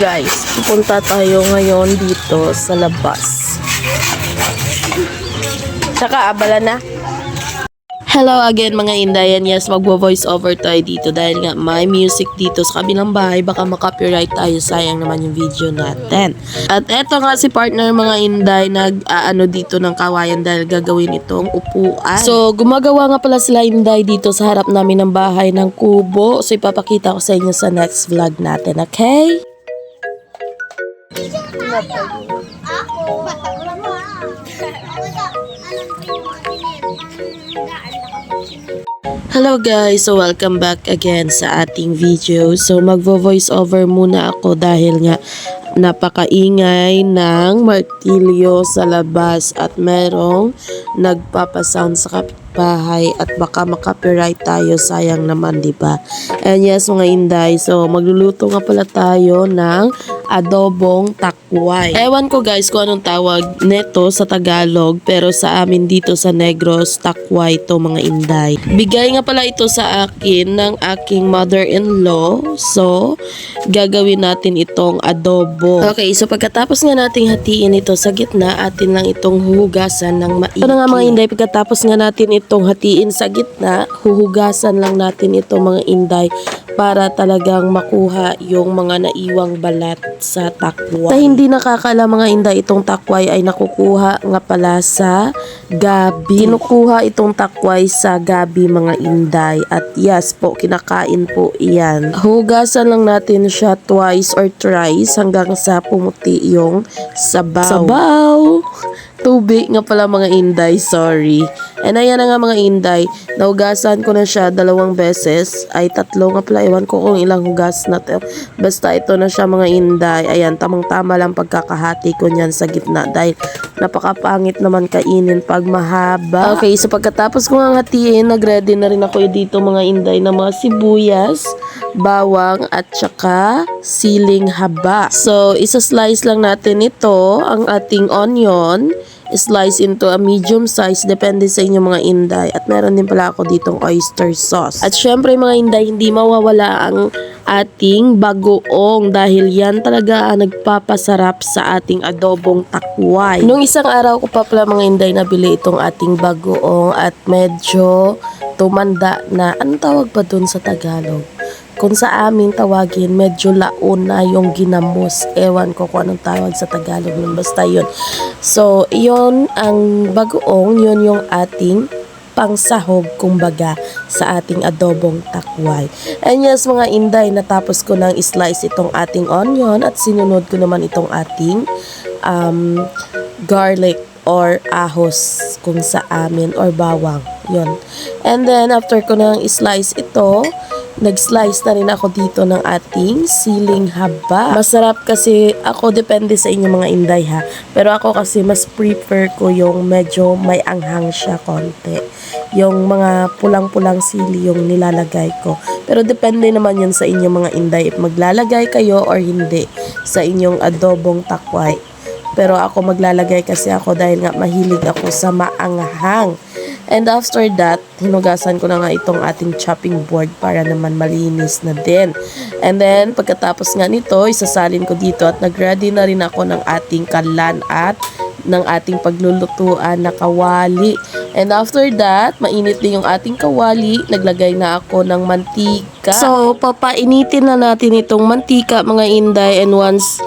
Guys, pupunta tayo ngayon dito sa labas. Tsaka abala na. Hello again mga Inday, and yes, magvo-voice over tayo dito dahil nga may music dito sa kabilang bahay, baka makopyright tayo, sayang naman yung video natin. At eto nga si partner mga Inday, nag-aano dito ng kawayan dahil gagawin itong upuan. So gumagawa nga pala sila Inday dito sa harap namin ng bahay ng kubo. So ipapakita ko sa inyo sa next vlog natin, okay? Hello guys, so welcome back again sa ating video. So magvo-voice over muna ako dahil nga napakaingay ng martilyo sa labas at merong nagpapasound sa kapitbahay at baka makopyright tayo, sayang naman, di ba? And yes mga Inday, so magluluto nga pala tayo ng adobong takway. Ewan ko guys kung anong tawag neto sa Tagalog, pero sa amin dito sa Negros, takway to mga Inday. Bigay nga pala ito sa akin ng aking mother-in-law. So gagawin natin itong adobo. Okay, so pagkatapos nga nating hatiin ito sa gitna, atin lang itong huhugasan ng maigi. Ito na nga mga Inday, pagkatapos nga natin itong hatiin sa gitna, huhugasan lang natin ito mga Inday para talagang makuha yung mga naiwang balat sa takway. Sa hindi nakakala mga Inday, itong takway ay nakukuha nga pala sa gabi. Kinukuha itong takway sa gabi mga Inday. At yes po, kinakain po iyan. Hugasan lang natin siya twice or thrice hanggang sa pumuti yung sabaw. Sabaw! Tubig nga pala mga Inday, sorry. And ayan na nga mga Inday, nahugasan ko na siya 2 beses, ay 3 nga pala, ewan ko kung ilang hugas na to. Basta ito na siya mga Inday. Ayan, tamang-tama lang pagkakahati ko niyan sa gitna dahil napakapangit naman kainin pag mahaba. Okay, so pagkatapos ko nga hatiin, nagready na rin ako dito mga Inday na mga sibuyas, bawang at saka siling haba. So isa-slice lang natin ito, ang ating onion, slice into a medium size, depende sa inyo mga Inday. At meron din pala ako ditong oyster sauce. At syempre mga Inday, hindi mawawala ang ating bagoong dahil yan talaga ang nagpapasarap sa ating adobong takway. Nung isang araw ko pa pala mga Inday nabili itong ating bagoong at medyo tumanda na. Anong tawag ba dun sa Tagalog? Kung sa amin tawagin, medyo laon na yung ginamos. Ewan ko kung anong tawag sa Tagalog nun. Basta yun. So, yun ang bagoong. Yun yung ating pangsahog, kumbaga, sa ating adobong takway. And yes, mga Inday, natapos ko nang slice itong ating onion at sinunod ko naman itong ating garlic or ahos kung sa amin, or bawang. Yun. And then, after ko nang slice ito, nag-slice na rin ako dito ng ating siling haba. Masarap kasi ako, depende sa inyo mga Inday ha. Pero ako kasi mas prefer ko yung medyo may anghang siya konti. Yung mga pulang-pulang sili yung nilalagay ko. Pero depende naman yun sa inyo mga Inday, if maglalagay kayo or hindi sa inyong adobong takway. Pero ako maglalagay kasi ako dahil nga mahilig ako sa maanghang. And after that, hinugasan ko na nga itong ating chopping board para naman malinis na din. And then, pagkatapos nga nito, isasalin ko dito at nag-ready na rin ako ng ating kalan at ng ating paglulutuan na kawali. And after that, mainit din yung ating kawali. Naglagay na ako ng mantika. So, papainitin na natin itong mantika mga Inday, and once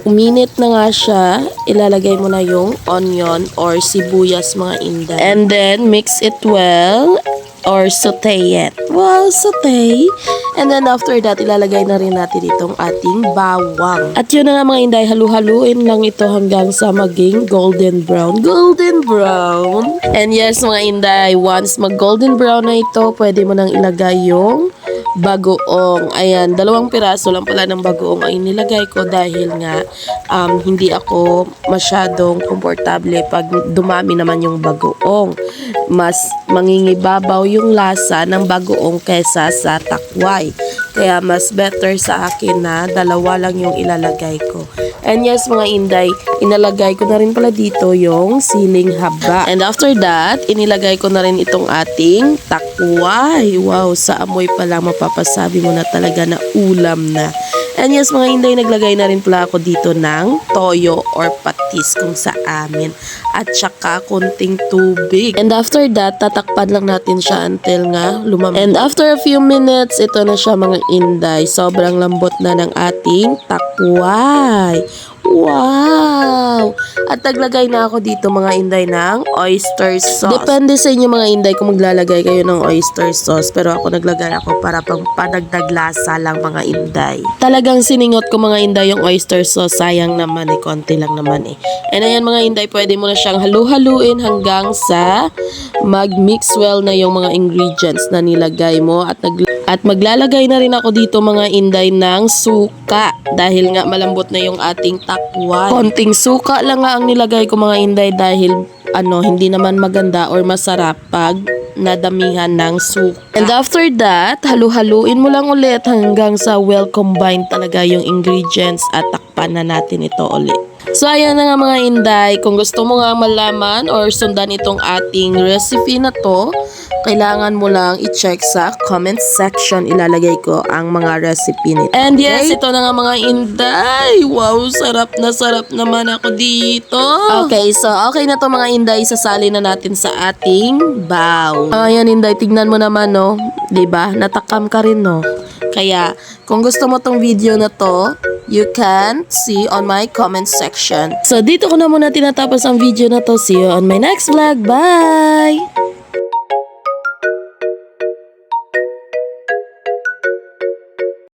uminit na nga siya, ilalagay mo na yung onion or sibuyas mga Inday. And then, mix it well or saute it. Well, saute. And then after that, ilalagay na rin natin itong ating bawang. At yun na nga mga Inday, halu-haluin lang ito hanggang sa maging golden brown. Golden brown! And yes mga Inday, once mag-golden brown na ito, pwede mo nang ilagay yung bagoong. Ayan, 2 piraso lang pala ng bagoong ay nilagay ko dahil nga hindi ako masyadong komportable pag dumami naman yung bagoong. Mas mangingibabaw yung lasa ng bagoong kesa sa takway. Kaya mas better sa akin na 2 lang yung ilalagay ko. And yes mga Inday, inalagay ko na rin pala dito yung siling haba. And after that, inilagay ko na rin itong ating takway. Wow, sa amoy pa lang mapapasabi mo na talaga na ulam na. And yes mga inday, naglagay na rin pala ako dito ng toyo or patis kung sa amin. At saka konting tubig. And after that, tatakpan lang natin siya until nga lumambot. And after a few minutes, ito na siya mga inday. Sobrang lambot na ng ating takway. Wow! At naglagay na ako dito mga inday ng oyster sauce. Depende sa inyo mga inday kung maglalagay kayo ng oyster sauce. Pero ako naglagay ako para pang padagdag lasa lang mga inday. Talagang siningot ko mga inday yung oyster sauce. Sayang naman konti lang naman And ayan mga inday, pwede mo na siyang halu-haluin hanggang sa mag-mix well na yung mga ingredients na nilagay mo. At maglalagay na rin ako dito mga inday ng suka dahil nga malambot na yung ating takway. Konting suka lang nga ang nilagay ko mga inday dahil hindi naman maganda or masarap pag nadamihan ng suka. And after that, halu-haluin mo lang ulit hanggang sa well combined talaga yung ingredients at takpan na natin ito ulit. So ayan na nga mga inday, kung gusto mo nga malaman or sundan itong ating recipe na to, kailangan mo lang i-check sa comment section. Ilalagay ko ang mga recipe nito. And yes, ito na nga mga inday. Wow, sarap naman ako dito. Okay, so okay na to mga inday. Sasali na natin sa ating bowl. Ayan inday, tignan mo naman no. 'Di ba? Natakam ka rin no. Kaya kung gusto mo tong video na to, you can see on my comment section. So dito ko na muna tinatapos ang video na to. See you on my next vlog. Bye!